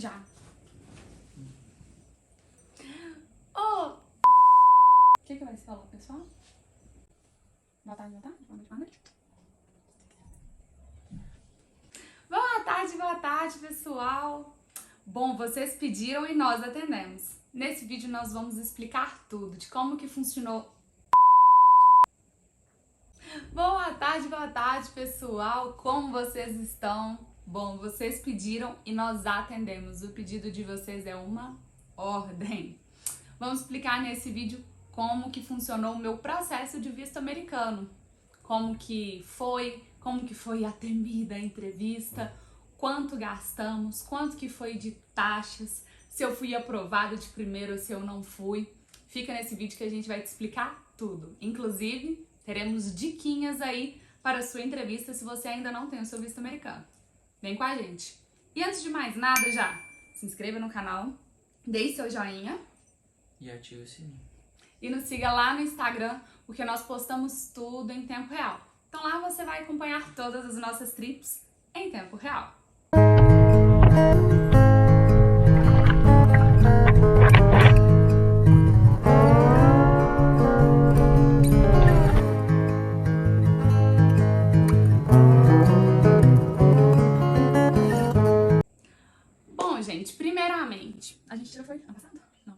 Já. Oh! O que vai se falar, pessoal? Boa tarde, boa noite, boa noite. Boa tarde, pessoal. Bom, vocês pediram e nós atendemos. Nesse vídeo nós vamos explicar tudo de como que funcionou. Boa tarde, pessoal. Como vocês estão? Bom, vocês pediram e nós atendemos. O pedido de vocês é uma ordem. Vamos explicar nesse vídeo como que funcionou o meu processo de visto americano. Como que foi a temida entrevista, quanto gastamos, quanto que foi de taxas, se eu fui aprovada de primeiro ou se eu não fui. Fica nesse vídeo que a gente vai te explicar tudo. Inclusive, teremos diquinhas aí para a sua entrevista se você ainda não tem o seu visto americano. Vem com a gente. E antes de mais nada, já se inscreva no canal, deixe seu joinha e ative o sininho. E nos siga lá no Instagram, porque nós postamos tudo em tempo real. Então lá você vai acompanhar todas as nossas trips em tempo real. Bom, gente, primeiramente, a gente já foi ano passado? Não,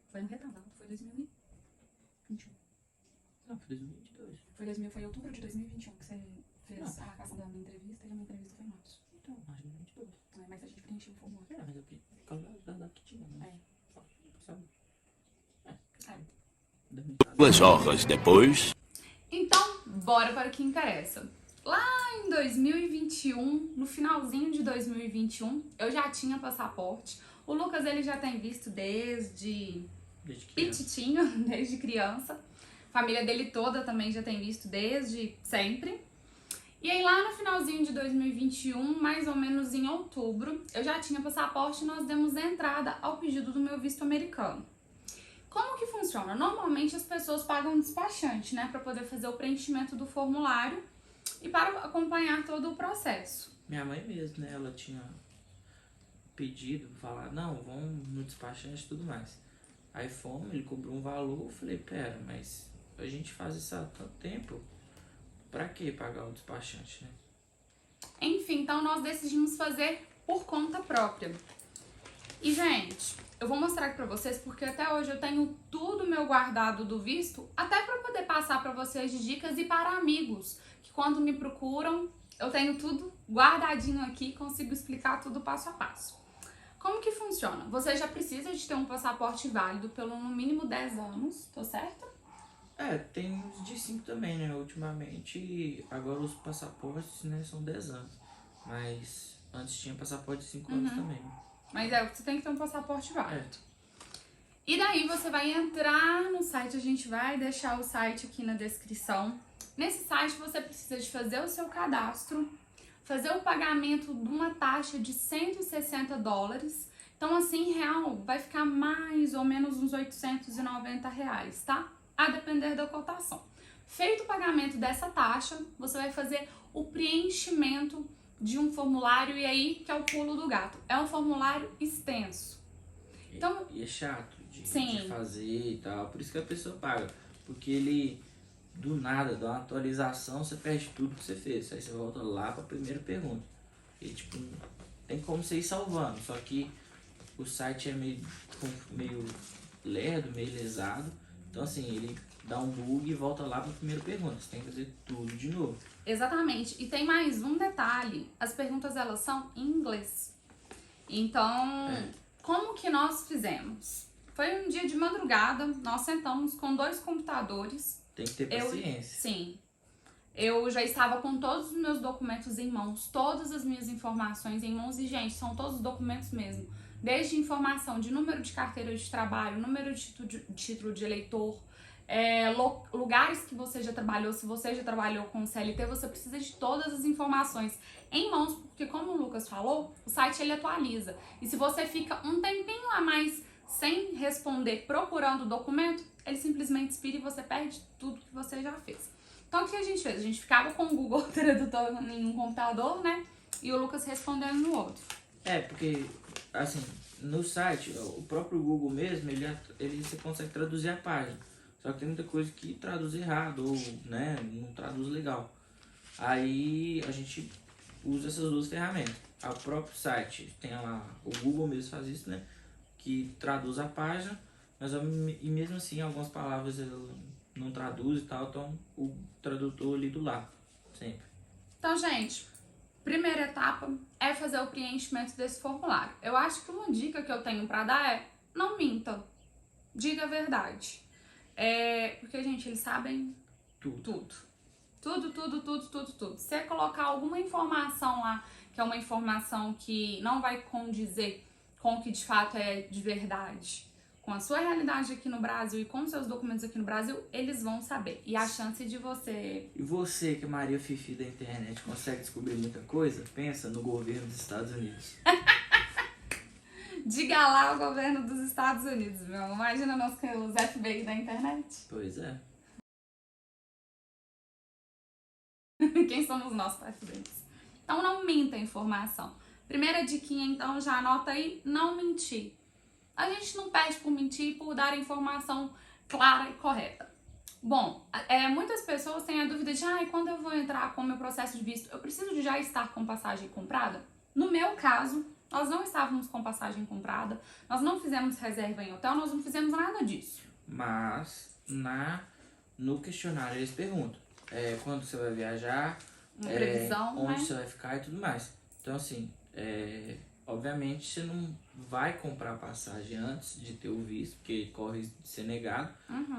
foi ano retrasado, foi 2021. Não, foi 2022. Foi outubro de 2021 que você fez a marcação da minha entrevista e a minha entrevista foi em março. Então, mais de 2022. Mas a gente preencheu o formulário. Mas eu por causa da data que tinha, né? Duas horas depois. Então, bora para o que interessa. Lá em 2021, no finalzinho de 2021, eu já tinha passaporte. O Lucas, ele já tem visto desde pititinho, desde criança. A família dele toda também já tem visto desde sempre. E aí lá no finalzinho de 2021, mais ou menos em outubro, eu já tinha passaporte e nós demos entrada ao pedido do meu visto americano. Como que funciona? Normalmente as pessoas pagam um despachante, né, para poder fazer o preenchimento do formulário e para acompanhar todo o processo. Minha mãe mesmo, né, ela tinha pedido, falar, não, vamos no despachante e tudo mais. Aí fomos, ele cobrou um valor, eu falei, pera, mas a gente faz isso há tanto tempo, pra que pagar o despachante, né? Enfim, então nós decidimos fazer por conta própria. E, gente, eu vou mostrar aqui pra vocês, porque até hoje eu tenho tudo meu guardado do visto, até pra poder passar pra vocês de dicas e para amigos, que quando me procuram, eu tenho tudo guardadinho aqui, consigo explicar tudo passo a passo. Como que funciona? Você já precisa de ter um passaporte válido pelo no mínimo 10 anos, tô certo? Tem uns de 5 também, né? Ultimamente, agora os passaportes, né, são 10 anos. Mas antes tinha passaporte de 5 anos também. Mas você tem que ter um passaporte válido. E daí você vai entrar no site, a gente vai deixar o site aqui na descrição. Nesse site você precisa de fazer o seu cadastro, fazer o pagamento de uma taxa de $160. Então assim, em real, vai ficar mais ou menos uns R$890, tá? A depender da cotação. Feito o pagamento dessa taxa, você vai fazer o preenchimento de um formulário e aí que é o pulo do gato. É um formulário extenso. Então, e é chato de sim, fazer e tal, por isso que a pessoa paga. Porque ele, do nada, dá uma atualização, você perde tudo que você fez. Aí você volta lá para a primeira pergunta. E tipo, tem como você ir salvando, só que o site é meio lerdo, meio lesado. Então assim, ele dá um bug e volta lá para a primeira pergunta. Você tem que fazer tudo de novo. Exatamente. E tem mais um detalhe. As perguntas, elas são em inglês. Então, como que nós fizemos? Foi um dia de madrugada, nós sentamos com 2 computadores. Tem que ter paciência. Sim. Eu já estava com todos os meus documentos em mãos, todas as minhas informações em mãos. E, gente, são todos os documentos mesmo. Desde informação de número de carteira de trabalho, número de título de eleitor, lugares que você já trabalhou, se você já trabalhou com o CLT, você precisa de todas as informações em mãos, porque como o Lucas falou, o site ele atualiza. E se você fica um tempinho a mais sem responder, procurando o documento, ele simplesmente expira e você perde tudo que você já fez. Então o que a gente fez? A gente ficava com o Google Tradutor em um computador, né? E o Lucas respondendo no outro. Porque assim, no site, o próprio Google mesmo, ele você consegue traduzir a página. Só que tem muita coisa que traduz errado, ou, né, não traduz legal. Aí a gente usa essas duas ferramentas. O próprio site tem lá, o Google mesmo faz isso, né, que traduz a página, mas e mesmo assim algumas palavras ele não traduz e tal, então o tradutor ali do lado, sempre. Então, gente, primeira etapa é fazer o preenchimento desse formulário. Eu acho que uma dica que eu tenho pra dar é: não minta, diga a verdade. Porque, gente, eles sabem tudo. Tudo. Se você colocar alguma informação lá, que é uma informação que não vai condizer com o que de fato é de verdade, com a sua realidade aqui no Brasil e com os seus documentos aqui no Brasil, eles vão saber. E a chance de você... E você, que é Maria Fifi da internet, consegue descobrir muita coisa? Pensa no governo dos Estados Unidos. Diga lá o governo dos Estados Unidos, meu. Imagina nós que os FBI da internet. Pois é. Quem somos nós para FBIs? Então não minta a informação. Primeira diquinha, então, já anota aí: não mentir. A gente não pede por mentir, por dar a informação clara e correta. Bom, muitas pessoas têm a dúvida de: quando eu vou entrar com o meu processo de visto, eu preciso de já estar com passagem comprada? No meu caso, nós não estávamos com passagem comprada, nós não fizemos reserva em hotel, nós não fizemos nada disso. Mas no questionário eles perguntam quando você vai viajar, Uma previsão, onde né? você vai ficar e tudo mais. Então, assim, obviamente você não vai comprar passagem antes de ter o visto, porque corre de ser negado,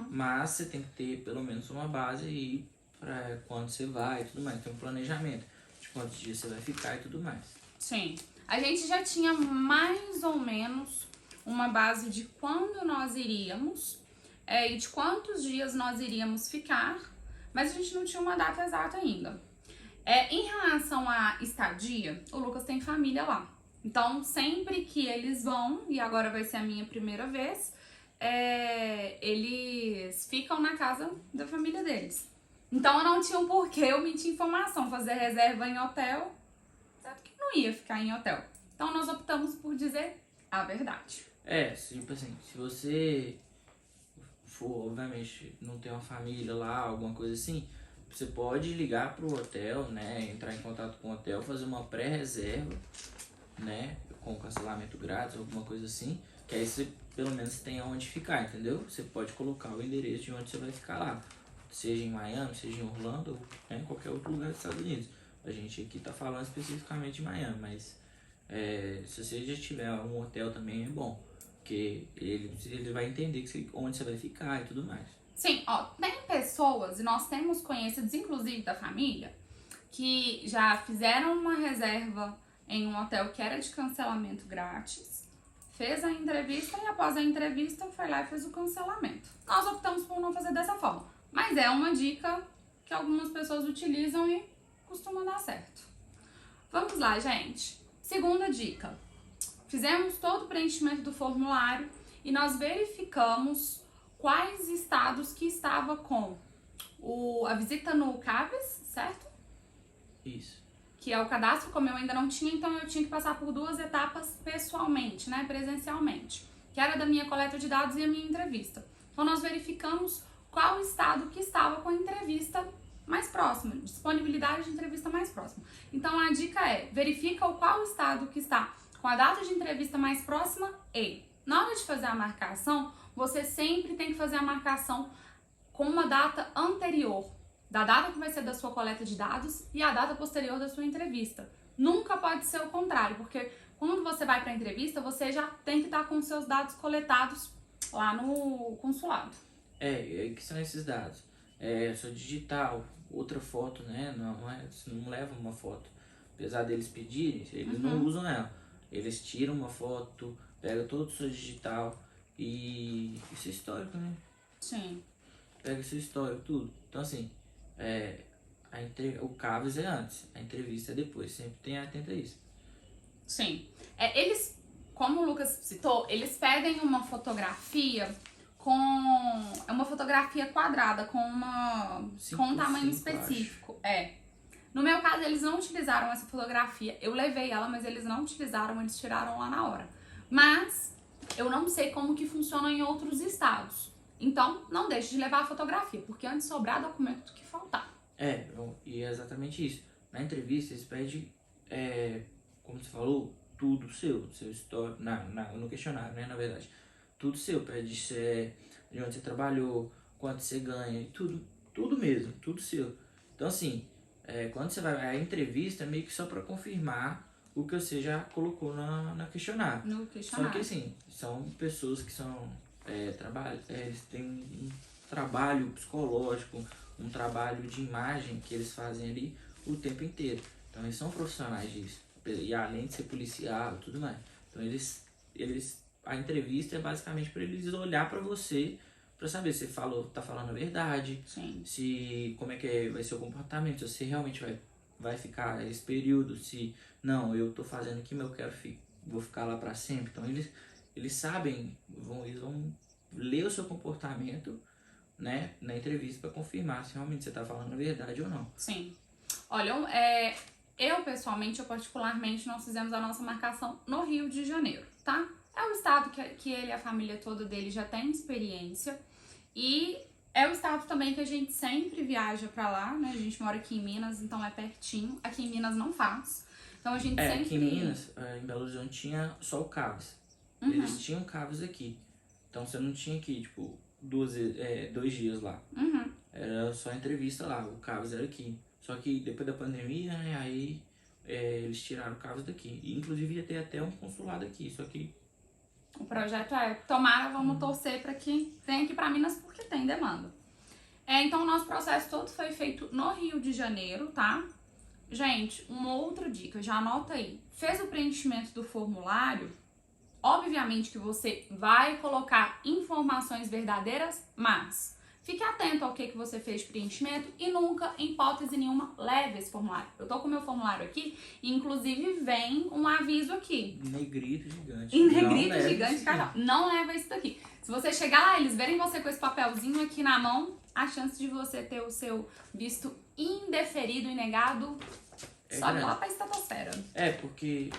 mas você tem que ter pelo menos uma base aí para quando você vai e tudo mais. Tem um planejamento de quantos dias você vai ficar e tudo mais. Sim, a gente já tinha mais ou menos uma base de quando nós iríamos e de quantos dias nós iríamos ficar, mas a gente não tinha uma data exata ainda. Em relação à estadia, o Lucas tem família lá. Então, sempre que eles vão, e agora vai ser a minha primeira vez, eles ficam na casa da família deles. Então, eu não tinha um porquê eu mentir informação, fazer reserva em hotel, certo que não ia ficar em hotel. Então, nós optamos por dizer a verdade. Tipo assim, se você for, obviamente, não ter uma família lá, alguma coisa assim, você pode ligar pro hotel, né, entrar em contato com o hotel, fazer uma pré-reserva, né, com cancelamento grátis, alguma coisa assim, que aí você pelo menos tem onde ficar, entendeu? Você pode colocar o endereço de onde você vai ficar lá, seja em Miami, seja em Orlando, ou em qualquer outro lugar dos Estados Unidos. A gente aqui tá falando especificamente de Miami, mas se você já tiver um hotel também é bom, porque ele vai entender onde você vai ficar e tudo mais. Sim, tem pessoas, e nós temos conhecidos, inclusive da família, que já fizeram uma reserva em um hotel que era de cancelamento grátis, fez a entrevista e após a entrevista foi lá e fez o cancelamento. Nós optamos por não fazer dessa forma, mas é uma dica que algumas pessoas utilizam e costuma dar certo. Vamos lá, gente. Segunda dica. Fizemos todo o preenchimento do formulário e nós verificamos quais estados que estava com a visita no CAVES, certo? Isso. Que é o cadastro, como eu ainda não tinha, então eu tinha que passar por 2 etapas pessoalmente, né, presencialmente, que era da minha coleta de dados e a minha entrevista. Então nós verificamos qual estado que estava com a entrevista mais próxima, disponibilidade de entrevista mais próxima. Então a dica verifica qual estado que está com a data de entrevista mais próxima e, na hora de fazer a marcação, você sempre tem que fazer a marcação com uma data anterior, da data que vai ser da sua coleta de dados e a data posterior da sua entrevista. Nunca pode ser o contrário, porque quando você vai para a entrevista, você já tem que estar com os seus dados coletados lá no consulado. E que são esses dados? Sua digital, outra foto, né? Você não leva uma foto. Apesar deles pedirem, eles não usam ela. Eles tiram uma foto, pegam todo o seu digital e seu histórico, né? Sim. Pega seu histórico, tudo. Então, assim, o CAVES é antes, a entrevista é depois. Sempre tenha atento a isso. Sim. Eles, como o Lucas citou, eles pedem uma fotografia uma fotografia quadrada com um tamanho específico. No meu caso, eles não utilizaram essa fotografia. Eu levei ela, mas eles não utilizaram, eles tiraram lá na hora. Mas eu não sei como que funciona em outros estados. Então, não deixe de levar a fotografia, porque antes de sobrar documento do que faltar. E é exatamente isso. Na entrevista, eles pedem, como você falou, tudo seu histórico, no questionário, né, na verdade. Tudo seu, pede de onde você trabalhou, quanto você ganha, tudo mesmo, tudo seu. Então, assim, quando você vai a entrevista, é meio que só para confirmar o que você já colocou na questionário. No questionário. Só que, assim, são pessoas que são, eles têm um trabalho psicológico, um trabalho de imagem que eles fazem ali o tempo inteiro. Então, eles são profissionais disso. E além de ser policial e tudo mais. Então, a entrevista é basicamente para eles olhar para você, para saber se você tá falando a verdade. Sim. Se como é que vai ser o comportamento, se você realmente vai ficar esse período, se não, eu tô fazendo aqui, mas vou ficar lá para sempre. Então eles sabem, eles vão ler o seu comportamento, né, na entrevista para confirmar se realmente você tá falando a verdade ou não. Sim. Olha, eu pessoalmente, eu particularmente, nós fizemos a nossa marcação no Rio de Janeiro, tá? É um estado que ele e a família toda dele já tem experiência. E é o estado também que a gente sempre viaja pra lá, né? A gente mora aqui em Minas, então é pertinho. Aqui em Minas não faz. Então a gente sempre... Aqui em Minas, em Belo Horizonte, tinha só o Caves. Uhum. Eles tinham Caves aqui. Então você não tinha que, tipo, 2 dias lá. Uhum. Era só entrevista lá, o Caves era aqui. Só que depois da pandemia, né, aí eles tiraram o Caves daqui. E, inclusive ia ter até um consulado aqui, só que... O projeto tomara, vamos torcer para que venha aqui para Minas, porque tem demanda. Então o nosso processo todo foi feito no Rio de Janeiro, tá? Gente, uma outra dica, já anota aí. Fez o preenchimento do formulário, obviamente que você vai colocar informações verdadeiras, mas fique atento ao que você fez de preenchimento e nunca, em hipótese nenhuma, leve esse formulário. Eu tô com o meu formulário aqui e, inclusive, vem um aviso aqui. Negrito gigante. Em negrito gigante, cara. Não leva isso daqui. Se você chegar lá, eles verem você com esse papelzinho aqui na mão, a chance de você ter o seu visto indeferido e negado sobe lá pra estratosfera. Porque,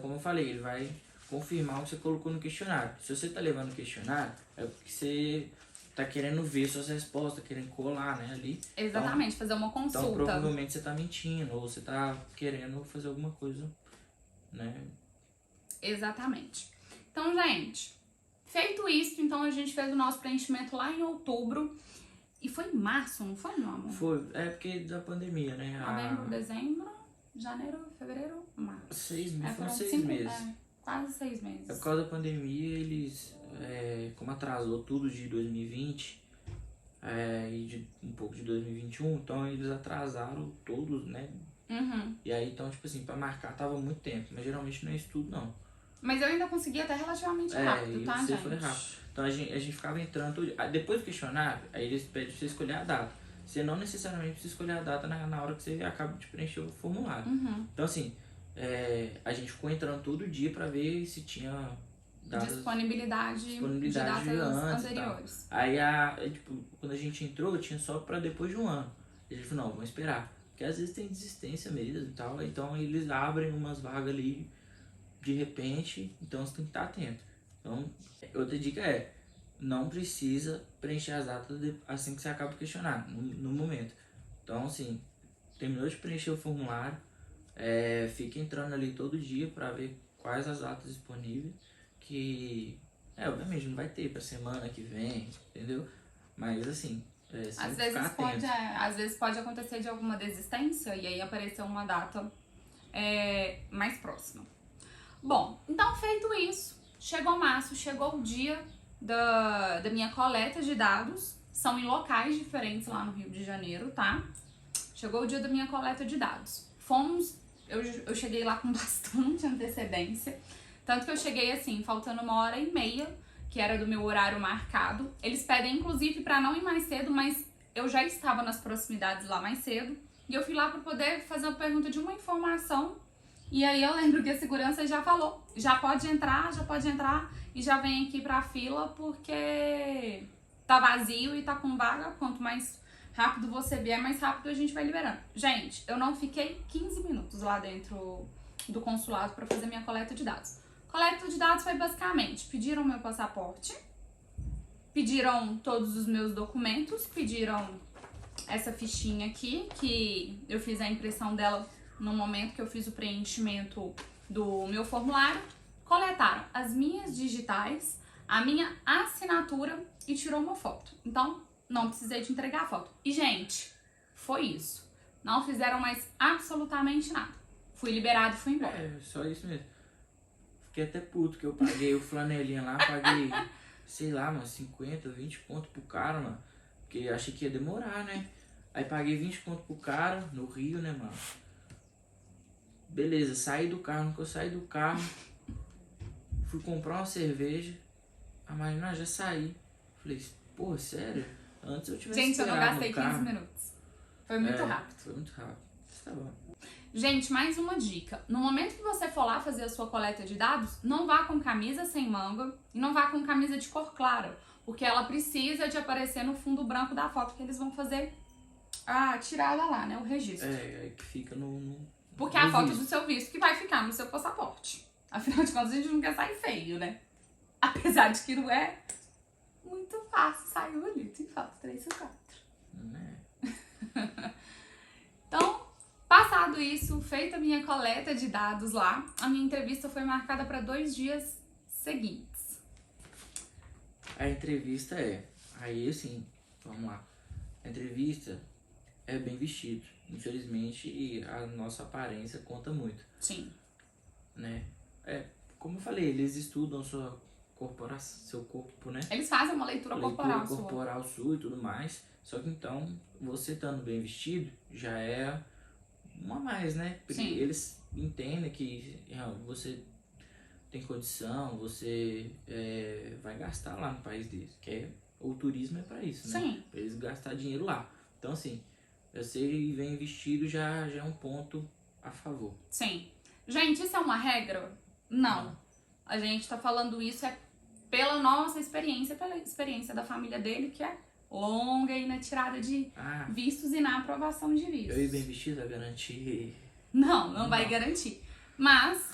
como eu falei, ele vai confirmar o que você colocou no questionário. Se você tá levando o questionário, é porque você tá querendo ver suas respostas, querendo colar, né, ali. Exatamente, fazer uma consulta. Então, provavelmente você tá mentindo, ou você tá querendo fazer alguma coisa, né? Exatamente. Então, gente, feito isso, então a gente fez o nosso preenchimento lá em outubro. E foi em março, não foi, meu amor? Foi, porque da pandemia, né? Novembro, dezembro, janeiro, fevereiro, março. 6 meses, foram foram 6 meses. Quase 6 meses. Por causa da pandemia, eles, como atrasou tudo de 2020 e de um pouco de 2021, então eles atrasaram todos, né? Uhum. E aí, então, tipo assim, pra marcar tava muito tempo, mas geralmente não é isso tudo, não. Mas eu ainda consegui até relativamente rápido, tá, gente? Foi rápido. Então a gente ficava entrando todo dia. Depois do questionário, aí eles pedem pra você escolher a data. Você não necessariamente precisa escolher a data na hora que você acaba de preencher o formulário. Uhum. Então, assim, a gente ficou entrando todo dia pra ver se tinha datas, disponibilidade de datas anteriores. Aí, quando a gente entrou, tinha só pra depois de um ano. E a gente falou, não, vamos esperar. Porque às vezes tem desistência mesmo e tal. Então eles abrem umas vagas ali de repente, então você tem que estar atento. Então, outra dica não precisa preencher as datas assim que você acaba de questionar, no momento. Então, assim, terminou de preencher o formulário, fica entrando ali todo dia para ver quais as datas disponíveis, que, obviamente, não vai ter para semana que vem, entendeu? Mas, assim, às vezes pode acontecer de alguma desistência e aí aparecer uma data mais próxima. Bom, então feito isso, chegou março, chegou o dia da minha coleta de dados. São em locais diferentes lá no Rio de Janeiro, tá? Chegou o dia da minha coleta de dados. Eu cheguei lá com bastante antecedência. Tanto que eu cheguei assim, faltando 1h30, que era do meu horário marcado. Eles pedem, inclusive, pra não ir mais cedo, mas eu já estava nas proximidades lá mais cedo. E eu fui lá pra poder fazer uma pergunta de uma informação. E aí eu lembro que a segurança já falou, já pode entrar e já vem aqui pra fila porque tá vazio e tá com vaga. Quanto mais rápido você vier, mais rápido a gente vai liberando. Gente, eu não fiquei 15 minutos lá dentro do consulado pra fazer minha coleta de dados. Coleta de dados foi basicamente, pediram meu passaporte, pediram todos os meus documentos, pediram essa fichinha aqui, que eu fiz a impressão dela no momento que eu fiz o preenchimento do meu formulário, coletaram as minhas digitais, a minha assinatura e tirou uma foto. Então, não precisei de entregar a foto. E, gente, foi isso. Não fizeram mais absolutamente nada. Fui liberado e fui embora. É, só isso mesmo. Fiquei até puto que eu paguei o flanelinha lá, paguei, sei lá, mano, 50, 20 conto pro cara, mano. Porque achei que ia demorar, né? Aí paguei 20 conto pro cara, no Rio, né, mano? Beleza, saí do carro, nunca eu saí do carro. Fui comprar uma cerveja. A Marina já saí. Falei, pô, sério? Antes eu tivesse Gente, eu não esperado gastei no 15 carro. minutos. Foi muito rápido. Foi muito rápido. Tá bom. Gente, mais uma dica. No momento que você for lá fazer a sua coleta de dados, não vá com camisa sem manga e não vá com camisa de cor clara, porque ela precisa de aparecer no fundo branco da foto que eles vão fazer a tirada lá, né? O registro. É que fica no Porque é a no foto visto. do seu visto que vai ficar no seu passaporte. Afinal de contas, a gente não quer sair feio, né? Apesar de que não é muito fácil sair bonito em foto 3 ou 4. Né? Então, passado isso, feita a minha coleta de dados lá, a minha entrevista foi marcada para 2 dias seguintes. A entrevista aí assim, vamos lá. A entrevista é bem vestido. Infelizmente, a nossa aparência conta muito, Sim. né? Como eu falei, eles estudam seu corpo, né? Eles fazem uma leitura corporal sua. corporal sua e tudo mais. Só que então, você estando bem vestido, já é uma a mais, né? Porque Sim. eles entendem que você tem condição, você vai gastar lá no país deles. O turismo é pra isso, né? Sim. Pra eles gastar dinheiro lá. Então, assim, você vem vestido já é um ponto a favor. Sim. Gente, isso é uma regra? Não. A gente tá falando isso pela nossa experiência, pela experiência da família dele, que é longa e na tirada de vistos e na aprovação de vistos. Eu ir bem vestido a garantir. Não vai garantir. Mas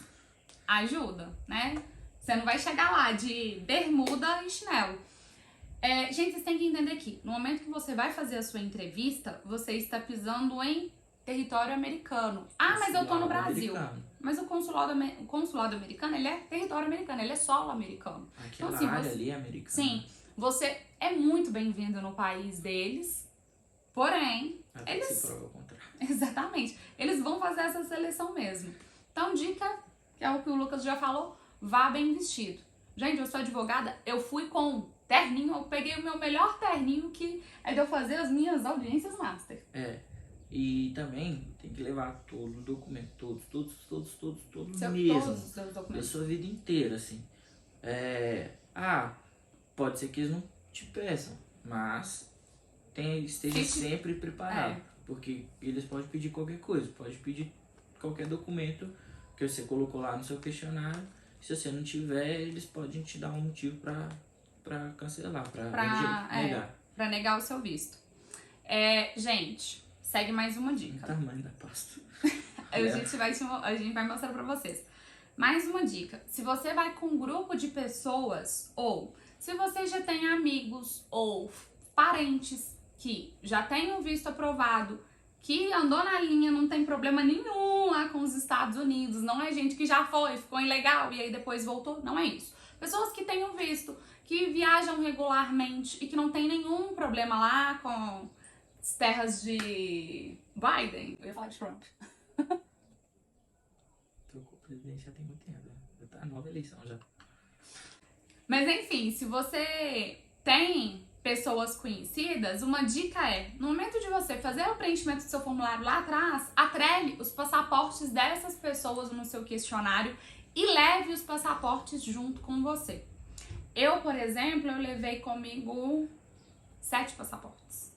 ajuda, né? Você não vai chegar lá de bermuda e chinelo. Gente, vocês têm que entender que no momento que você vai fazer a sua entrevista, você está pisando em território americano. Mas eu tô no Brasil. Americano. Mas o consulado americano, ele é território americano, ele é solo americano. Aquela Então, assim, área ali é americana. Sim, você é muito bem-vindo no país deles, porém, Até eles... que se prova o contrário. Exatamente. Eles vão fazer essa seleção mesmo. Então, dica, que é o que o Lucas já falou, vá bem vestido. Gente, eu sou advogada, eu fui com terninho, eu peguei o meu melhor terninho, que é de eu fazer as minhas audiências master. E também tem que levar todos os documentos, todos Todos mesmo. os seus Da documentos. sua vida inteira, assim. Pode ser que eles não te peçam, mas esteja sempre preparado. Porque eles podem pedir qualquer coisa, pode pedir qualquer documento que você colocou lá no seu questionário. Se você não tiver, eles podem te dar um motivo pra cancelar, pra negar. Pra negar o seu visto. Gente, segue mais uma dica. O tamanho da pasta. A gente vai mostrar pra vocês. Mais uma dica. Se você vai com um grupo de pessoas, ou se você já tem amigos ou parentes que já têm o visto aprovado, que andou na linha, não tem problema nenhum lá com os Estados Unidos, não é gente que já foi, ficou ilegal e aí depois voltou, não é isso. Pessoas que têm o visto, que viajam regularmente e que não tem nenhum problema lá com as terras de Biden. Eu ia falar de Trump. Trocou o presidente já tem muito tempo, né? Já tá a nova eleição já. Mas enfim, se você tem pessoas conhecidas, uma dica no momento de você fazer o preenchimento do seu formulário lá atrás, atrele os passaportes dessas pessoas no seu questionário e leve os passaportes junto com você. Eu, por exemplo, eu levei comigo 7 passaportes.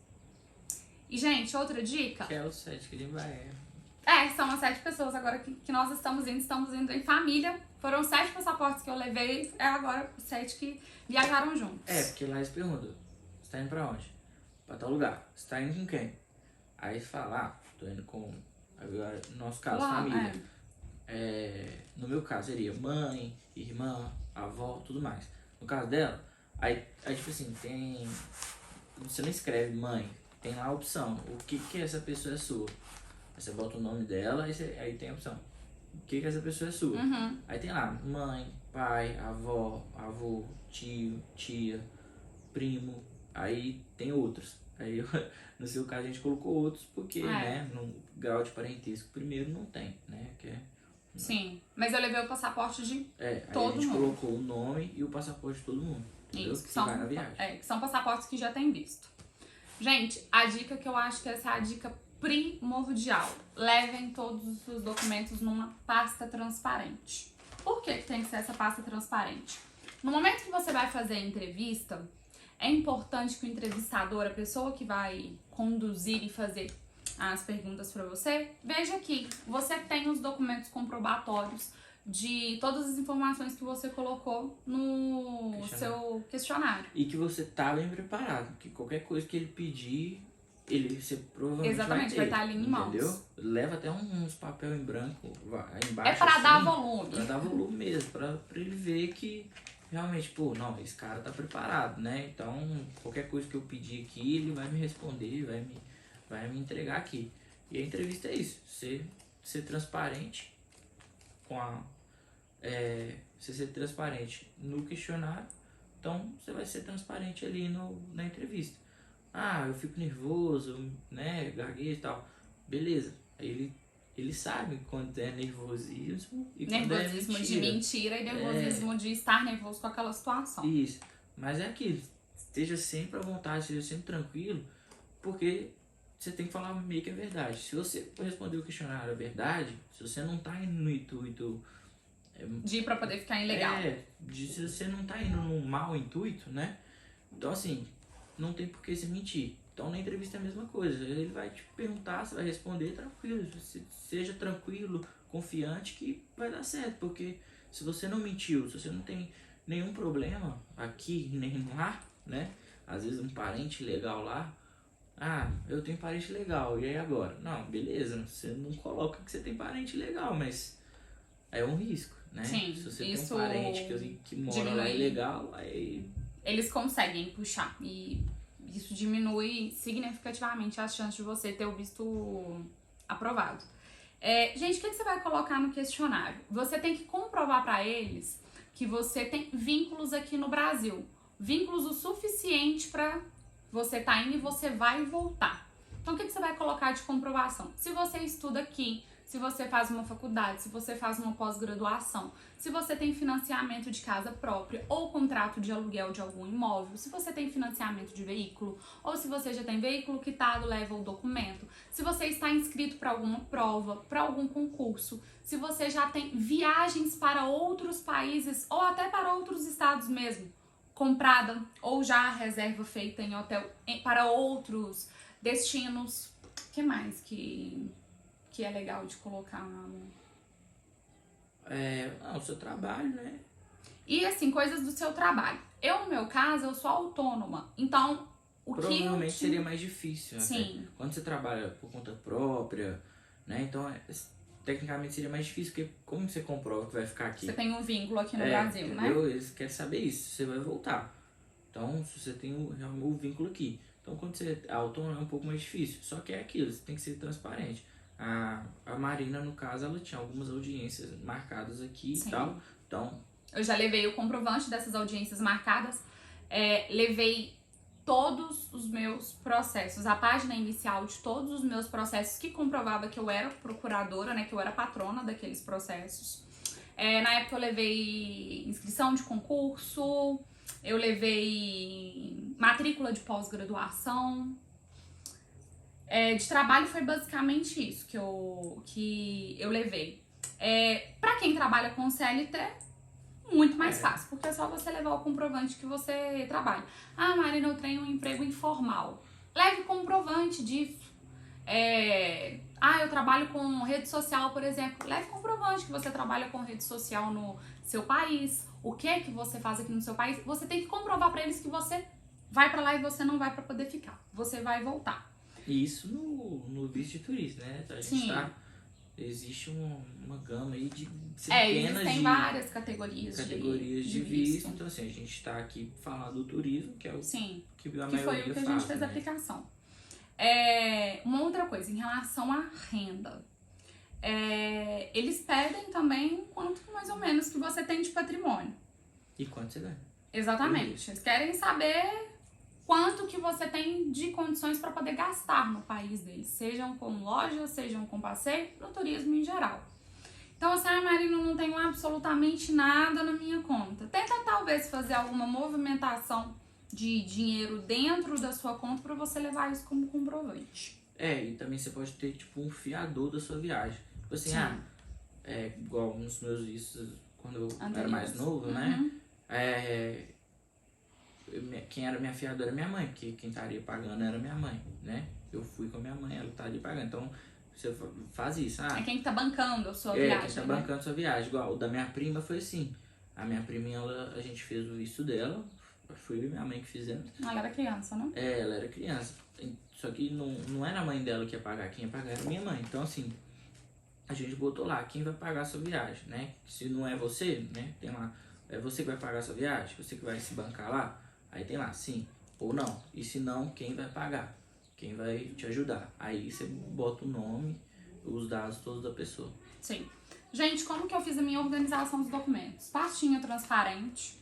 E, gente, outra dica... Que é o 7 que ele vai... são as 7 pessoas agora que nós estamos indo em família. Foram 7 passaportes que eu levei, agora 7 que viajaram juntos. Porque lá eles perguntam, você tá indo pra onde? Pra tal lugar. Você tá indo com quem? Aí você fala, tô indo com, agora, no nosso caso, família. no meu caso seria mãe, irmã, avó, tudo mais. No caso dela, aí tipo assim, você não escreve mãe, tem lá a opção, o que essa pessoa é sua. Aí você bota o nome dela, aí tem a opção, o que essa pessoa é sua. Aí tem lá, mãe, pai, avó, avô, tio, tia, primo, aí tem outros. Aí no seu caso a gente colocou outros porque, né, no grau de parentesco primeiro não tem, né, que é... Sim, mas eu levei o passaporte de todo aí a gente mundo. colocou o nome e o passaporte de todo mundo. Entendeu? Isso, que vai na viagem. que são passaportes que já tem visto. Gente, a dica que eu acho que essa é a dica primordial. Levem todos os documentos numa pasta transparente. Por que tem que ser essa pasta transparente? No momento que você vai fazer a entrevista, é importante que o entrevistador, a pessoa que vai conduzir e fazer as perguntas para você, veja que você tem os documentos comprobatórios de todas as informações que você colocou no seu questionário. E que você tá bem preparado, que qualquer coisa que ele pedir, você provavelmente Exatamente, vai estar ali em mãos. Entendeu? Leva até uns papel em branco embaixo. É para assim, dar volume. Pra dar volume mesmo, pra ele ver que realmente, pô, não, esse cara tá preparado, né? Então, qualquer coisa que eu pedir aqui, ele vai me responder, vai me entregar aqui. E a entrevista é isso, ser transparente com você ser transparente no questionário, então você vai ser transparente ali na entrevista. Ah, eu fico nervoso, né, gaguejo e tal. Beleza, aí ele sabe quando é nervosismo e quando é Nervosismo mentira. de mentira e nervosismo de estar nervoso com aquela situação. Isso, mas é aquilo, esteja sempre à vontade, esteja sempre tranquilo, porque você tem que falar meio que a verdade. Se você responder o questionário a verdade, se você não tá indo no intuito de ir pra poder ficar ilegal. Se você não tá indo num mau intuito, né? Então assim, não tem por que você mentir. Então na entrevista é a mesma coisa. Ele vai te perguntar, você vai responder tranquilo. Seja tranquilo, confiante que vai dar certo. Porque se você não mentiu, se você não tem nenhum problema aqui, nem lá, né? Às vezes um parente legal lá. Ah, eu tenho parente legal, e aí agora? Não, beleza, você não coloca que você tem parente legal, mas é um risco, né? Sim, se você tem um parente que mora lá ilegal, aí... Eles conseguem puxar, e isso diminui significativamente as chances de você ter o visto aprovado. Gente, o que você vai colocar no questionário? Você tem que comprovar para eles que você tem vínculos aqui no Brasil. Vínculos o suficiente para você tá indo e você vai voltar. Então, o que você vai colocar de comprovação? Se você estuda aqui, se você faz uma faculdade, se você faz uma pós-graduação, se você tem financiamento de casa própria ou contrato de aluguel de algum imóvel, se você tem financiamento de veículo, ou se você já tem veículo quitado, leva o documento, se você está inscrito para alguma prova, para algum concurso, se você já tem viagens para outros países ou até para outros estados mesmo, comprada ou já a reserva feita em hotel para outros destinos. O que mais que é legal de colocar? O seu trabalho, né? E assim, coisas do seu trabalho. No meu caso, eu sou autônoma. Então, provavelmente seria mais difícil. Sim. Até. Quando você trabalha por conta própria, né? Então, tecnicamente seria mais difícil, porque como você comprova que vai ficar aqui? Você tem um vínculo aqui no Brasil, entendeu? né? Eles querem saber isso, você vai voltar. Então, se você tem o vínculo aqui. Então, quando você é autônomo, é um pouco mais difícil. Só que é aquilo, você tem que ser transparente. A Marina, no caso, ela tinha algumas audiências marcadas aqui. Sim. E tal. Então, eu já levei o comprovante dessas audiências marcadas. Levei todos os meus processos, a página inicial de todos os meus processos que comprovava que eu era procuradora, né, que eu era patrona daqueles processos. Na época eu levei inscrição de concurso, eu levei matrícula de pós-graduação. De trabalho foi basicamente isso que eu levei. Pra quem trabalha com CLT, muito mais fácil, porque é só você levar o comprovante que você trabalha. Ah, Marina, eu tenho um emprego informal. Leve o comprovante disso. Eu trabalho com rede social, por exemplo. Leve comprovante que você trabalha com rede social no seu país. O que você faz aqui no seu país. Você tem que comprovar pra eles que você vai pra lá e você não vai pra poder ficar. Você vai voltar. E isso no visto de turista, né? A gente Sim. tá existe uma gama aí de Existem centenas de várias categorias de visto. Então, assim, a gente tá aqui falando do turismo, que é o Sim, que a que maioria foi o que a gente faz, fez né? a aplicação. Uma outra coisa, em relação à renda. Eles pedem também quanto mais ou menos que você tem de patrimônio. E quanto você ganha? Exatamente. Eles querem saber quanto que você tem de condições para poder gastar no país deles, sejam com loja, sejam com passeio, no turismo em geral. Então, assim, Marina, não tenho absolutamente nada na minha conta. Tenta talvez fazer alguma movimentação de dinheiro dentro da sua conta para você levar isso como comprovante. E também você pode ter, tipo, um fiador da sua viagem. Tipo assim, Sim. Igual nos meus vistos, quando eu era Anteriores. mais novo, né? Quem era minha fiadora era minha mãe, porque quem estaria pagando era minha mãe, né? Eu fui com a minha mãe, ela estaria pagando. Então, você faz isso. É quem tá bancando a sua viagem, quem tá né? bancando a sua viagem. Igual o da minha prima foi assim. A minha prima, a gente fez o visto dela, foi eu e minha mãe que fizemos. Ela era criança, né? Ela era criança. Só que não era a mãe dela que ia pagar, quem ia pagar era minha mãe. Então, assim, a gente botou lá, quem vai pagar a sua viagem, né? Se não é você, né? Tem lá, é você que vai pagar a sua viagem? Você que vai se bancar lá? Aí tem lá, sim ou não. E se não, quem vai pagar? Quem vai te ajudar? Aí você bota o nome, os dados todos da pessoa. Sim. Gente, como que eu fiz a minha organização dos documentos? Pastinha transparente.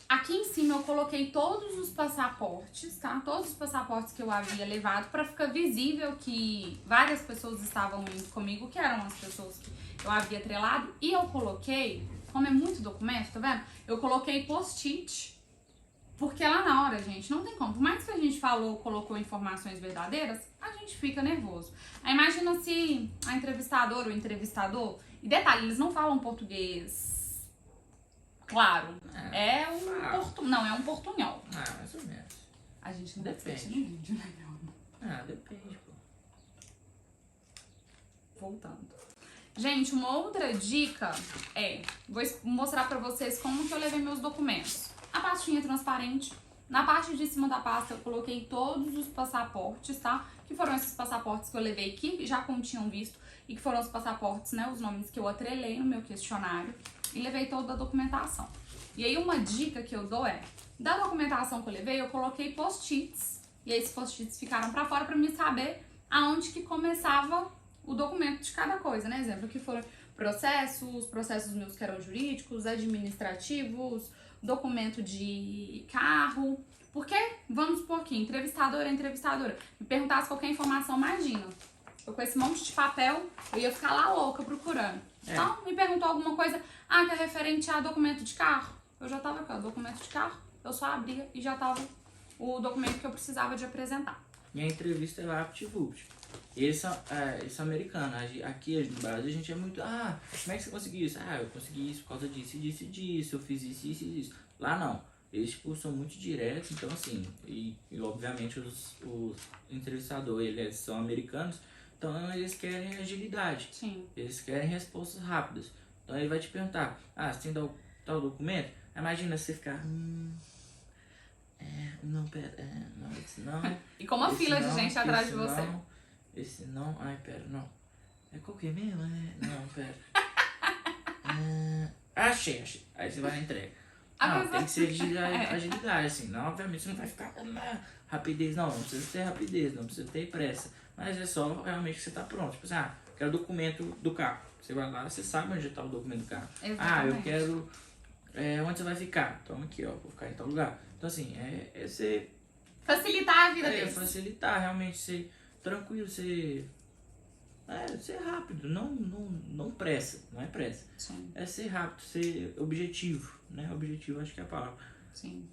Aqui em cima eu coloquei todos os passaportes, tá? Todos os passaportes que eu havia levado pra ficar visível que várias pessoas estavam indo comigo, que eram as pessoas que eu havia atrelado. E eu coloquei, como é muito documento, tá vendo? Eu coloquei post-it, porque lá na hora, gente, não tem como. Por mais que a gente colocou informações verdadeiras, a gente fica nervoso. Aí imagina se a entrevistadora ou o entrevistador... E detalhe, eles não falam português... Claro, é um portunhol. Mais ou menos. A gente não Depende. assiste no vídeo, né, meu amor? Depende, pô. Voltando. Gente, uma outra dica vou mostrar pra vocês como que eu levei meus documentos. A pastinha transparente. Na parte de cima da pasta eu coloquei todos os passaportes, tá? Que foram esses passaportes que eu levei que já continham visto e que foram os passaportes, né? Os nomes que eu atrelei no meu questionário. E levei toda a documentação. E aí uma dica que eu dou da documentação que eu levei, eu coloquei post-its. E aí esses post-its ficaram pra fora pra mim saber aonde que começava o documento de cada coisa, né? Exemplo, que foram processos meus que eram jurídicos, administrativos, documento de carro. Porque, vamos supor aqui, entrevistadora, me perguntasse qualquer informação, imagina. Eu com esse monte de papel, eu ia ficar lá louca procurando. Então, me perguntou alguma coisa, que é referente a documento de carro. Eu já tava aqui, ó, documento de carro, eu só abria e já tava o documento que eu precisava de apresentar. Minha entrevista é lá VaptVupt. Eles são americanos. Aqui no Brasil a gente é muito... como é que você conseguiu isso? Eu consegui isso por causa disso, disso e disso. Eu fiz isso, isso e isso. Lá não. Eles, tipo, são muito diretos. Então, assim... E obviamente os entrevistadores, eles são americanos. Então, eles querem agilidade. Sim. Eles querem respostas rápidas. Então, ele vai te perguntar... você tem tal documento? Imagina você ficar... não, pera... não, esse não... E com uma fila de gente atrás de você. Esse não, pera, não. Qual que é mesmo? Não, pera. Achei. Aí você vai na entrega. Tem que ser de agilidade, assim. Não, obviamente você não vai ficar rapidez, não precisa ter rapidez, não precisa ter pressa. Mas é só realmente que você tá pronto. Tipo assim, quero o documento do carro. Você vai lá, você sabe onde tá o documento do carro. Exatamente. Eu quero... onde você vai ficar? Então aqui, ó, vou ficar em tal lugar. Então assim, ser... Facilitar a vida deles. Facilitar, realmente ser tranquilo, ser rápido, não pressa, não é pressa. Sim. É ser rápido, ser objetivo, né? Objetivo acho que é a palavra. Sim.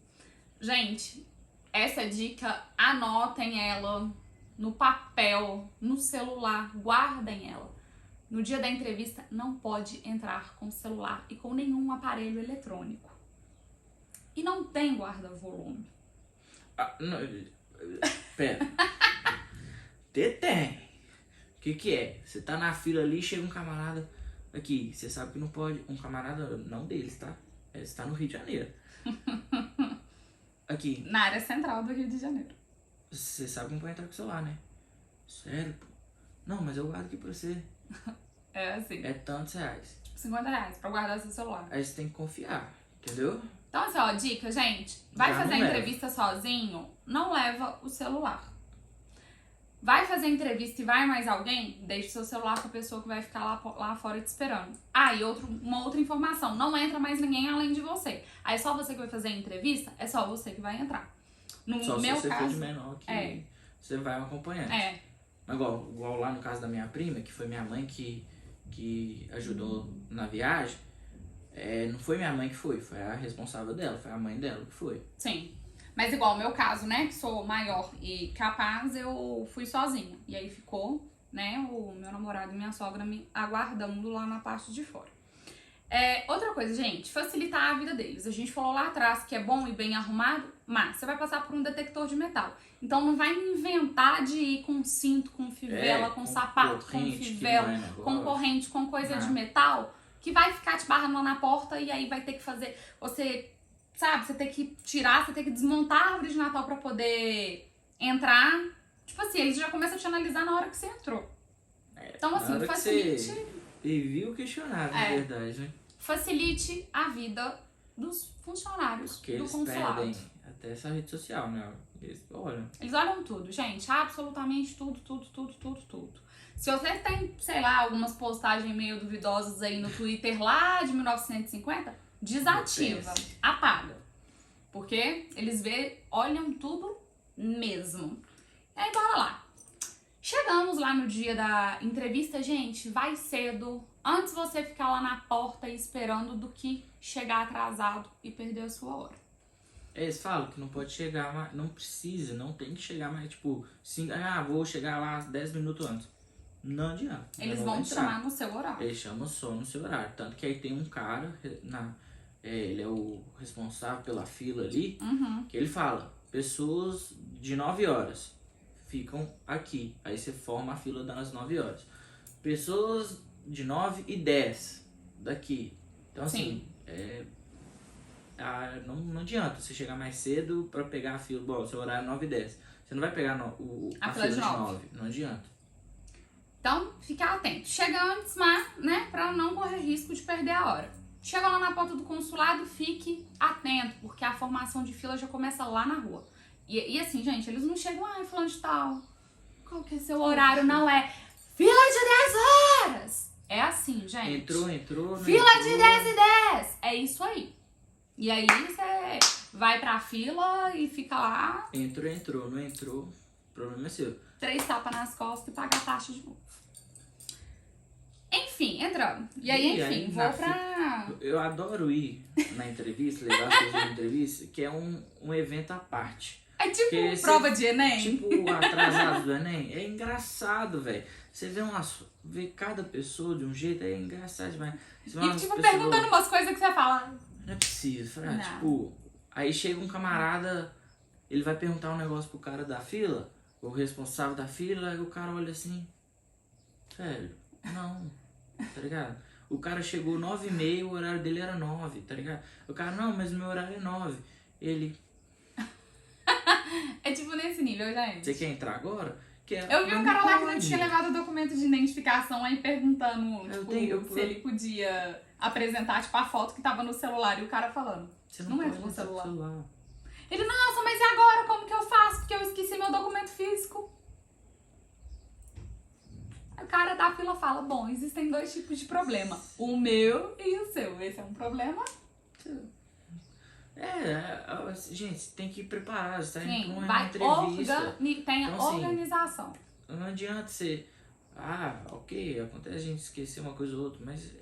Gente, essa dica, anotem ela no papel, no celular, guardem ela. No dia da entrevista, não pode entrar com celular e com nenhum aparelho eletrônico. E não tem guarda-volume. Não, pera. Tem. O que é? Você tá na fila ali, chega um camarada aqui, você sabe que não pode, um camarada não deles, tá? Você tá no Rio de Janeiro. Aqui. Na área central do Rio de Janeiro. Você sabe que não pode entrar com o celular, né? Sério, pô? Não, mas eu guardo aqui pra você. É assim, é tantos reais. tipo R$50 pra guardar seu celular. Aí você tem que confiar, entendeu? Então assim, ó, dica, gente. Vai Já fazer a não leva. entrevista sozinho, não leva o celular. Vai fazer a entrevista e vai mais alguém, deixa o seu celular com a pessoa que vai ficar lá fora te esperando. Ah, e uma outra informação, não entra mais ninguém além de você. Aí só você que vai fazer a entrevista, é só você que vai entrar. No Só meu se você caso, for de menor que você vai um acompanhante. é, Mas igual lá no caso da minha prima, que foi minha mãe que ajudou na viagem, não foi minha mãe que foi a responsável dela, foi a mãe dela que foi. sim. Mas igual o meu caso, né, que sou maior e capaz, eu fui sozinha. E aí ficou, né, o meu namorado e minha sogra me aguardando lá na parte de fora. Outra coisa, gente, facilitar a vida deles. A gente falou lá atrás que é bom e bem arrumado, mas você vai passar por um detector de metal. Então não vai inventar de ir com cinto, com fivela, com sapato, com corrente, fivela, que não é com corrente, com coisa de Nada. metal, que vai ficar te barrando lá na porta e aí vai ter que fazer... Você tem que tirar, você tem que desmontar a árvore de Natal pra poder entrar. Tipo assim, eles já começam a te analisar na hora que você entrou. Então, assim, Na hora que facilite... você viu questionável, na verdade, né? Facilite a vida dos funcionários Porque do eles consulado. perdem até essa rede social, né? Eles olham. Eles olham tudo, gente. Absolutamente tudo, tudo, tudo, tudo, tudo. Se você tem, sei lá, algumas postagens meio duvidosas aí no Twitter lá de 1950, desativa, apaga. Porque eles olham tudo mesmo. E aí, bora lá. Chegamos lá no dia da entrevista, gente, vai cedo. Antes você ficar lá na porta esperando do que chegar atrasado e perder a sua hora. Eles falam que não pode chegar mais, não precisa, não tem que chegar mais, tipo, vou chegar lá 10 minutos antes. Não adianta. Eles não vão vai te deixar. chamar no seu horário. Eles chamam só no seu horário. Tanto que aí tem um cara, ele é o responsável pela fila ali, que ele fala, pessoas de 9 horas ficam aqui. Aí você forma a fila das 9 horas. Pessoas de 9 e 10 daqui. Então assim, não adianta você chegar mais cedo pra pegar a fila. Bom, seu horário é 9 e 10. Você não vai pegar a fila de 9. Não adianta. Então, fica atento. Chega antes, mas, né, pra não correr risco de perder a hora. Chega lá na porta do consulado, fique atento, porque a formação de fila já começa lá na rua. E assim, gente, eles não chegam, fulano de tal, qual que é seu horário? Não é fila de 10 horas! É assim, gente. Entrou. Fila de 10 e 10! É isso aí. E aí você vai pra fila e fica lá. Entrou, não entrou. O problema é seu. 3 tapas nas costas e paga a taxa de novo. Enfim, entrando. E aí, vou pra... Eu adoro ir na entrevista, levar as pessoas na entrevista, que é um evento à parte. É tipo Porque prova de Enem? Tipo atrasado do Enem. É engraçado, velho. Você vê cada pessoa de um jeito, é engraçado demais. Você vê E umas tipo, pessoas- perguntando umas coisas que você fala. Não é possível. Não. Tipo, aí chega um camarada, ele vai perguntar um negócio pro cara da fila, o responsável da fila, e o cara olha assim, velho, não, tá ligado? O cara chegou 9h30, o horário dele era 9, tá ligado? O cara, não, mas o meu horário é 9. Ele, É tipo nesse nível, gente. você quer entrar agora? Eu vi um cara lá que não tinha levado o documento de identificação aí perguntando, tipo, se ele podia apresentar, tipo, a foto que tava no celular e o cara falando. Você não pode entra no entrar com o celular. Ele, nossa, mas e agora? Como que eu faço? Porque eu esqueci meu documento físico. O cara da fila fala, bom, existem 2 tipos de problema. O meu e o seu. Esse é um problema. Gente, tem que ir preparado, você tá Sim, indo pra uma vai entrevista. tenha Então, assim, organização. Não adianta você... ok, acontece a gente esquecer uma coisa ou outra, mas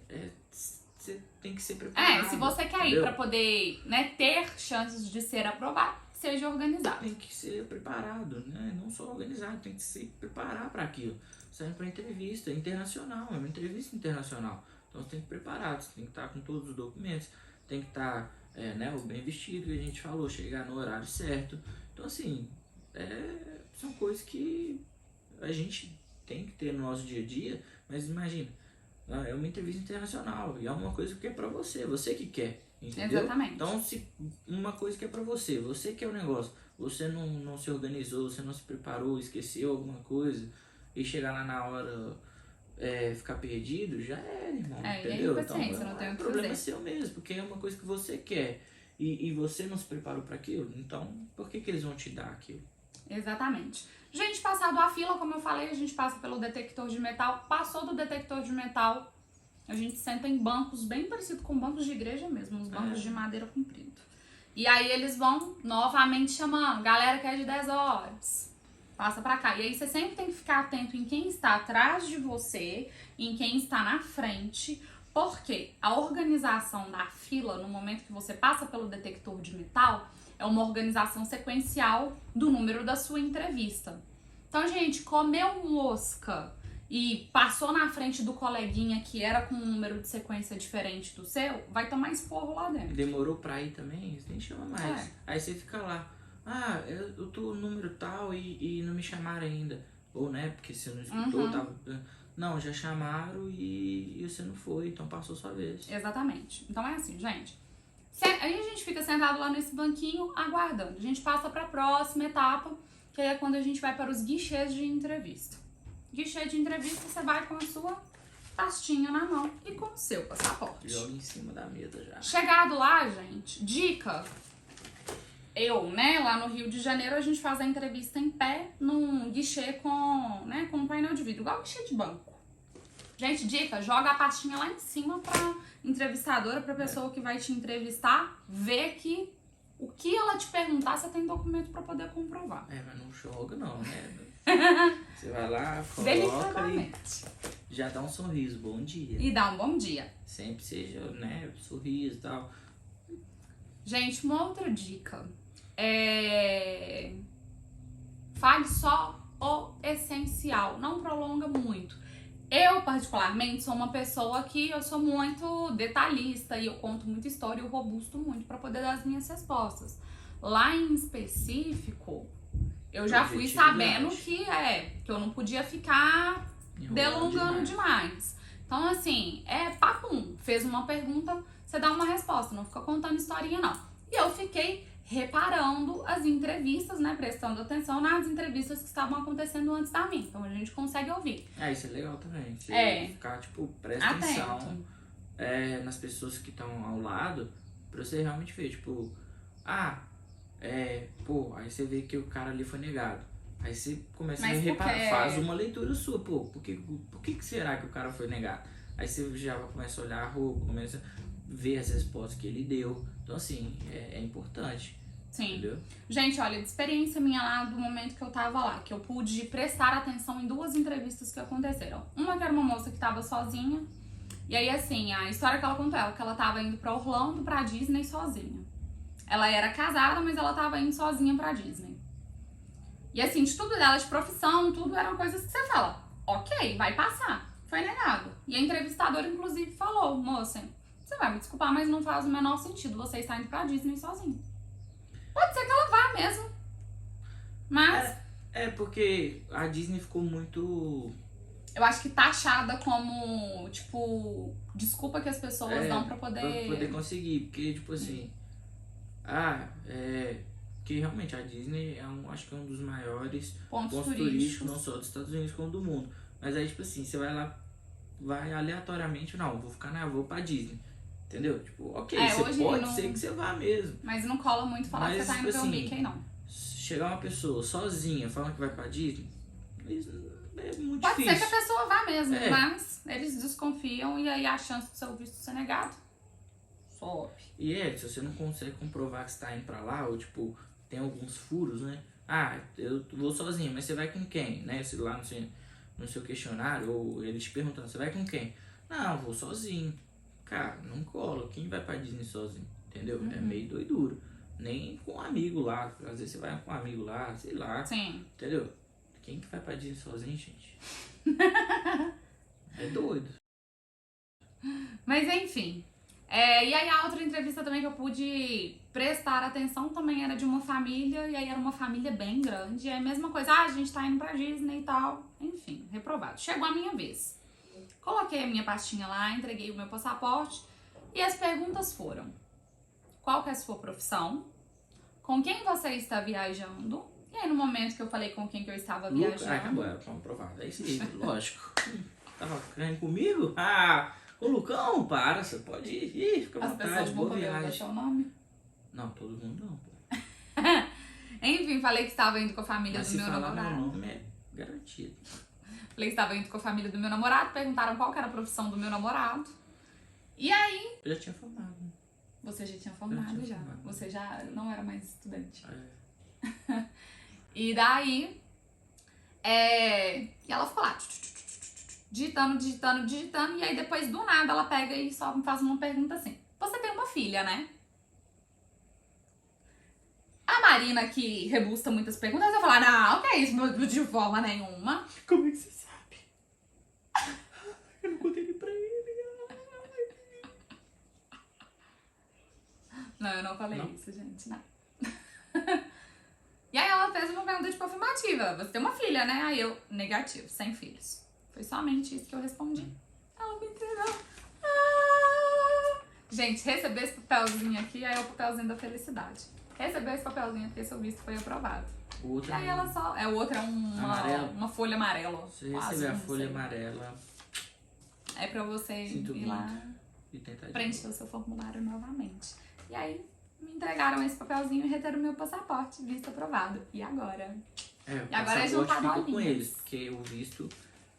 você tem que ser preparado. Se você quer ir pra poder, né, ter chances de ser aprovado, seja organizado. Tem que ser preparado, né? Não só organizado, tem que se preparar para aquilo. Você tá indo pra entrevista internacional, é uma entrevista internacional. Então você tem que preparar, você tem que estar com todos os documentos, tem que estar o bem vestido, que a gente falou, chegar no horário certo. Então assim, são coisas que a gente tem que ter no nosso dia a dia, mas imagina, é uma entrevista internacional e é uma coisa que é pra você que quer, entendeu? Exatamente. Então, se uma coisa que é pra você quer o negócio, você não se organizou, você não se preparou, esqueceu alguma coisa e chegar lá na hora ficar perdido, já era, irmão. E aí, Entendeu? paciência, Então, não tem o que problema fazer. seu mesmo, porque é uma coisa que você quer. E você não se preparou para aquilo, então por que eles vão te dar aquilo? Exatamente. Gente, passado a fila, como eu falei, a gente passa pelo detector de metal. Passou do detector de metal, a gente senta em bancos bem parecido com bancos de igreja mesmo, uns bancos de madeira comprido. E aí eles vão novamente chamando, galera que é de 10 horas, passa pra cá. E aí você sempre tem que ficar atento em quem está atrás de você, em quem está na frente, porque a organização da fila, no momento que você passa pelo detector de metal, é uma organização sequencial do número da sua entrevista. Então, gente, comeu mosca e passou na frente do coleguinha que era com um número de sequência diferente do seu, vai tomar esporro lá dentro. Demorou pra ir também, eles nem chamam mais. Aí você fica lá, eu tô no número tal e não me chamaram ainda. Ou, né, porque você não escutou, tava... Não, já chamaram e você não foi, então passou sua vez. Exatamente. Então é assim, gente. Aí a gente fica sentado lá nesse banquinho aguardando. A gente passa para a próxima etapa, que é quando a gente vai para os guichês de entrevista. Guichê de entrevista, você vai com a sua pastinha na mão e com o seu passaporte. Joga em cima da mesa já. Chegado lá, gente, dica. Lá no Rio de Janeiro, a gente faz a entrevista em pé, num guichê com um painel de vidro, igual guichê de banco. Gente, dica, joga a pastinha lá em cima pra entrevistadora, pra pessoa que vai te entrevistar, ver que o que ela te perguntar, você tem documento pra poder comprovar. Mas não joga não, né? Você vai lá, coloca Delicadamente. e já dá um sorriso, bom dia. E dá um bom dia. Sempre seja, sorriso e tal. Gente, uma outra dica. Fale só o essencial, não prolonga muito. Eu, particularmente, sou uma pessoa que eu sou muito detalhista e eu conto muita história e eu robusto muito para poder dar as minhas respostas. Lá em específico, eu já fui sabendo que eu não podia ficar delongando demais. Então, assim, papum. Fez uma pergunta, você dá uma resposta, não fica contando historinha, não. E eu fiquei reparando as entrevistas, prestando atenção nas entrevistas que estavam acontecendo antes da minha. Então a gente consegue ouvir. Isso é legal também. Você ficar, presta atenção nas pessoas que estão ao lado, pra você realmente ver, aí você vê que o cara ali foi negado. Aí você começa a reparar, faz uma leitura sua, por que será que o cara foi negado? Aí você já começa a olhar a roupa, começa a ver as respostas que ele deu. Então, assim, é importante. Sim. Entendeu? Gente, olha, de experiência minha lá, do momento que eu tava lá, que eu pude prestar atenção em 2 entrevistas que aconteceram. Uma que era uma moça que tava sozinha, e aí, assim, a história que ela contou que ela tava indo pra Orlando, pra Disney, sozinha. Ela era casada, mas ela tava indo sozinha pra Disney. E assim, de tudo dela, de profissão, tudo eram coisas que você fala, ok, vai passar. Foi negado. E a entrevistadora, inclusive, falou, moça, você vai me desculpar, mas não faz o menor sentido você estar indo pra Disney sozinho. Pode ser que ela vá mesmo. Mas... porque a Disney ficou muito... Eu acho que taxada como, desculpa que as pessoas dão pra poder... Pra poder conseguir, porque, assim... que realmente a Disney acho que é um dos maiores pontos turísticos, não só dos Estados Unidos, como do mundo. Mas aí, assim, você vai lá, vai aleatoriamente, vou pra Disney. Entendeu? Ok, você pode ser que você vá mesmo. Mas não cola muito falar que você tá indo ver o Mickey, não. Chegar uma pessoa sozinha falando que vai pra Disney, isso é muito pode difícil. Ser que a pessoa vá mesmo, mas eles desconfiam e aí a chance do seu visto ser negado sobe. E se você não consegue comprovar que você tá indo pra lá, ou tem alguns furos, né? Eu vou sozinho, mas você vai com quem? Né? Se lá no seu questionário, ou ele te perguntando, você vai com quem? Não, vou sozinho. Cara, não cola. Quem vai pra Disney sozinho? Entendeu? É meio doiduro. Nem com um amigo lá. Às vezes você vai com um amigo lá, sei lá. Sim. Entendeu? Quem que vai pra Disney sozinho, gente? É doido. Mas enfim. E aí a outra entrevista também que eu pude prestar atenção também era de uma família. E aí era uma família bem grande. E é a mesma coisa. A gente tá indo pra Disney e tal. Enfim, reprovado. Chegou a minha vez. Coloquei a minha pastinha lá, entreguei o meu passaporte e as perguntas foram: qual que é a sua profissão? Com quem você está viajando? E aí no momento que eu falei com quem que eu estava viajando... acabou, foi aprovado. É isso aí, lógico. Tava caindo comigo? Ah, ô Lucão, para, você pode ir, fica à As vontade, pessoas vão boa poder usar viagem. seu nome. Não, todo mundo não, pô. Enfim, falei que estava indo com a família Mas do se meu falar meu namorado. nome é garantido. Falei que estava indo com a família do meu namorado, perguntaram qual que era a profissão do meu namorado. E aí, Eu já tinha formado. você já tinha formado tinha já. formado. Você já não era mais estudante. É. E daí, e ela ficou lá, digitando, e aí depois do nada ela pega e só me faz uma pergunta assim: você tem uma filha, né? A Marina, que rebusta muitas perguntas, vai falar: não, que é isso, de forma nenhuma. Como é que você sabe? Eu não contei pra ele. Não, eu não falei Não? isso, gente, não. E aí ela fez uma pergunta tipo afirmativa: você tem uma filha, né? Aí eu, negativo, sem filhos. Foi somente isso que eu respondi. Ela me entregou. Gente, receber esse papelzinho aqui é o papelzinho da felicidade. Recebeu esse papelzinho porque seu visto foi aprovado. O outro E aí ela só. O outro é Amarelo. uma folha amarela. Você quase, receber a não folha sei. amarela É pra você Sinto ir lá e tentar de preencher novo. o seu formulário novamente. E aí me entregaram esse papelzinho e reteram o meu passaporte, visto aprovado. E agora? É, o E agora é passaporte juntar fica com bolinhas. eles, porque o visto,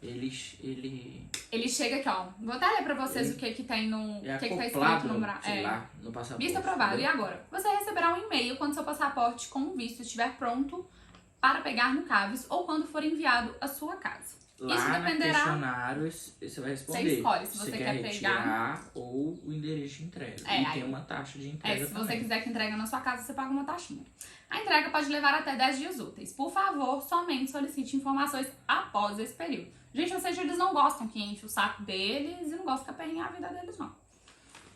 ele Ele chega aqui, ó. Vou até ler pra vocês Ele o que tem no. é o que tá escrito acoplado, no braço. sei lá, no passaporte. Visto aprovado. E entendeu? agora? Você receberá um e-mail quando seu passaporte com o visto estiver pronto para pegar no CAVES ou quando for enviado à sua casa. Lá Isso no dependerá. questionário você vai responder. Você escolhe se você quer retirar ou o endereço de entrega. É, e aí- tem uma taxa de entrega Se você também. quiser que entregue na sua casa, você paga uma taxinha. A entrega pode levar até 10 dias úteis. Por favor, somente solicite informações após esse período. Gente, ou seja, eles não gostam que enche o saco deles e não gostam que aperrinhe a vida deles, não.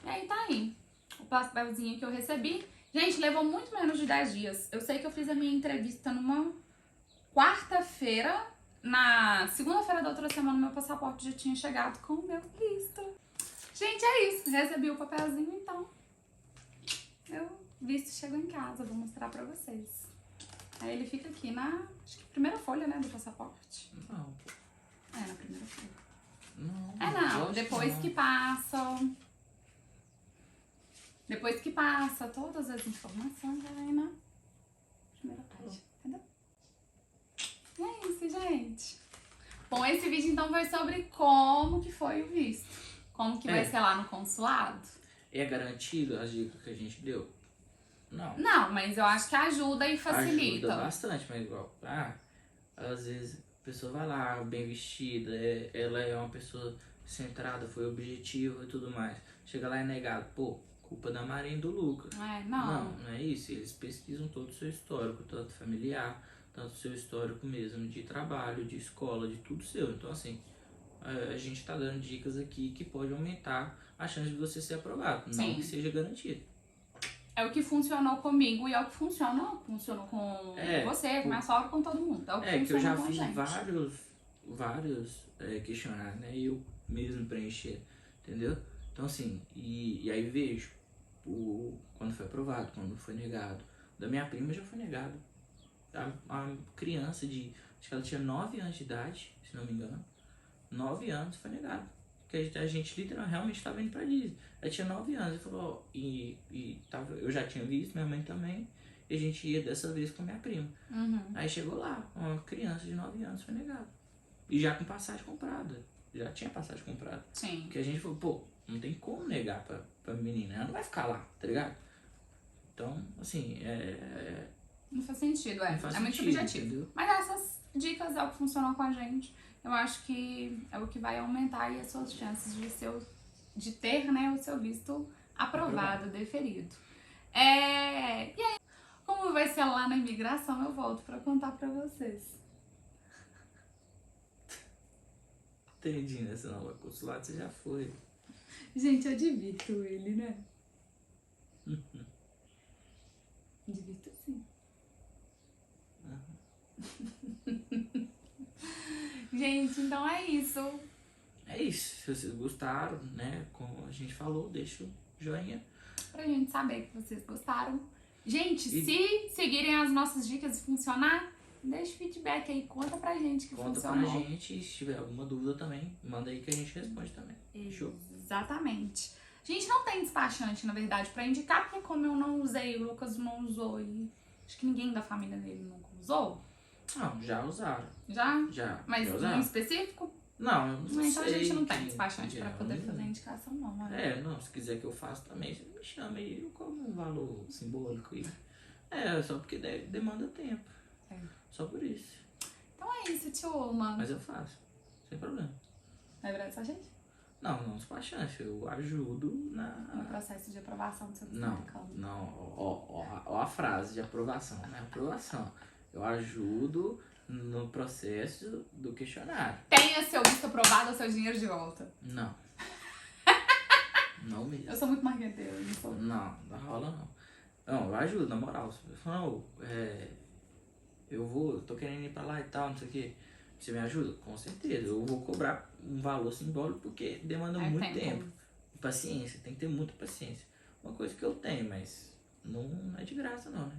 E aí tá aí o papelzinho que eu recebi. Gente, levou muito menos de 10 dias. Eu sei que eu fiz a minha entrevista numa quarta-feira. Na segunda-feira da outra semana, meu passaporte já tinha chegado com o meu visto. Gente, é isso. Recebi o papelzinho, então. Meu visto chegou em casa. Vou mostrar pra vocês. Aí ele fica aqui na acho que primeira folha, né, do passaporte. Não, pô. É, na primeira folha. Não. Não. gosto, Depois não. que passa. Depois que passa todas as informações, aí na primeira página. Entendeu? E é isso, gente. Bom, esse vídeo então foi sobre como que foi o visto. Como que vai ser lá no consulado. É garantido as dicas que a gente deu? Não. Não, mas eu acho que ajuda e facilita. Ajuda bastante, mas igual, às vezes a pessoa vai lá bem vestida, ela é uma pessoa centrada, foi objetiva e tudo mais. Chega lá e é negado, pô, culpa da Marinha e do Lucas. Não. Não é isso. Eles pesquisam todo o seu histórico, tanto familiar, tanto o seu histórico mesmo de trabalho, de escola, de tudo seu. Então assim, a gente tá dando dicas aqui que pode aumentar a chance de você ser aprovado, não Sim. que seja garantido. É o que funcionou comigo e é o que funcionou com você, com minha sogra, com todo mundo. É o que Que eu funciona já com a fiz gente. vários questionários, né? E eu mesmo preencher, entendeu? Então assim, e aí vejo quando foi aprovado, quando foi negado. Da minha prima já foi negado. A criança acho que ela tinha 9 anos de idade, se não me engano. 9 anos foi negado. Porque a gente literalmente realmente estava indo pra Disney. Ela tinha 9 anos e falou, eu já tinha visto, minha mãe também. E a gente ia dessa vez com a minha prima. Aí chegou lá, uma criança de 9 anos foi negado. E já com passagem comprada. Já tinha passagem comprada. Sim. Porque a gente falou, pô, não tem como negar pra menina. Ela não vai ficar lá, tá ligado? Então, assim, Não faz sentido, não faz é muito sentido, subjetivo. entendeu? Mas essas dicas é o que funcionou com a gente. Eu acho que é o que vai aumentar aí as suas chances de ter, né, o seu visto aprovado, deferido. E aí, como vai ser lá na imigração, eu volto pra contar pra vocês. Entendi, né? Senão o consulado você já foi. Gente, eu divirto ele, né? Divirto sim. Gente, então é isso. É isso. Se vocês gostaram, né? Como a gente falou, deixa o joinha. Pra gente saber que vocês gostaram. Gente, E- se seguirem as nossas dicas e funcionar, Deixa o feedback aí, conta pra gente que Conta funcionou. pra gente, e se tiver alguma dúvida também, manda aí que a gente responde também. Show? Exatamente. A gente não tem despachante, na verdade, pra indicar, porque como eu não usei, o Lucas não usou e acho que ninguém da família dele nunca usou. Não, já usaram. Já? Já. Mas já em usaram? específico? Não, eu não sei. Então a gente não tem quem- despachante pra é, poder não- fazer indicação, não. Né? Não, se quiser que eu faça também, você me chama aí, eu cobro um valor simbólico aí. Só porque demanda tempo. É. Só por isso. Então é isso, turma. Mas eu faço, sem problema. Vai virar despachante? Não despachante, eu ajudo No na... processo de aprovação do seu Não, sindicato. ó a frase de aprovação, né? Aprovação. Eu ajudo no processo do questionário. Tenha seu visto aprovado ou seu dinheiro de volta. Não. Não mesmo. Eu sou muito marqueteira, não sou. Não rola não. Não, eu ajudo, na moral. Se você falar, eu tô querendo ir pra lá e tal, não sei o que. Você me ajuda? Com certeza. Eu vou cobrar um valor simbólico porque demanda muito tempo. Paciência, tem que ter muita paciência. Uma coisa que eu tenho, mas não é de graça não, né?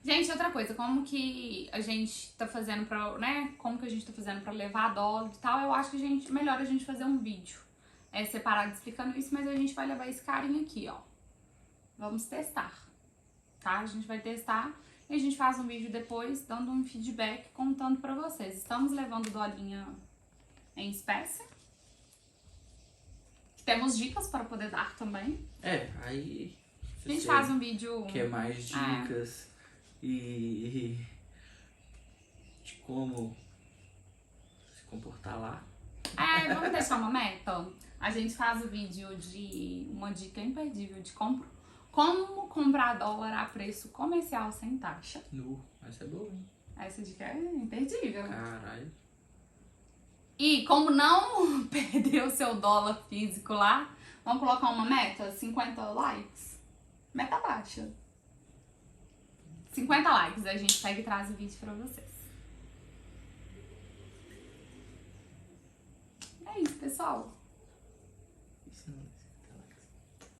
Gente, outra coisa, como que a gente tá fazendo pra, né? Como que a gente tá fazendo pra levar dólar e tal, eu acho que melhor a gente fazer um vídeo separado explicando isso, mas a gente vai levar esse carinha aqui, ó. Vamos testar, tá? A gente vai testar e a gente faz um vídeo depois dando um feedback contando pra vocês. Estamos levando dolinha em espécie. Temos dicas para poder dar também. Aí... A gente faz um vídeo... Quer mais dicas e de como se comportar lá. Vamos deixar uma meta? A gente faz o vídeo de uma dica imperdível de como comprar dólar a preço comercial sem taxa. Essa é boa, hein? Essa dica é imperdível. Caralho. E como não perder o seu dólar físico lá, vamos colocar uma meta? 50 likes? Meta baixa. 50 likes, a gente pega e traz o vídeo pra vocês. É isso, pessoal. Isso não...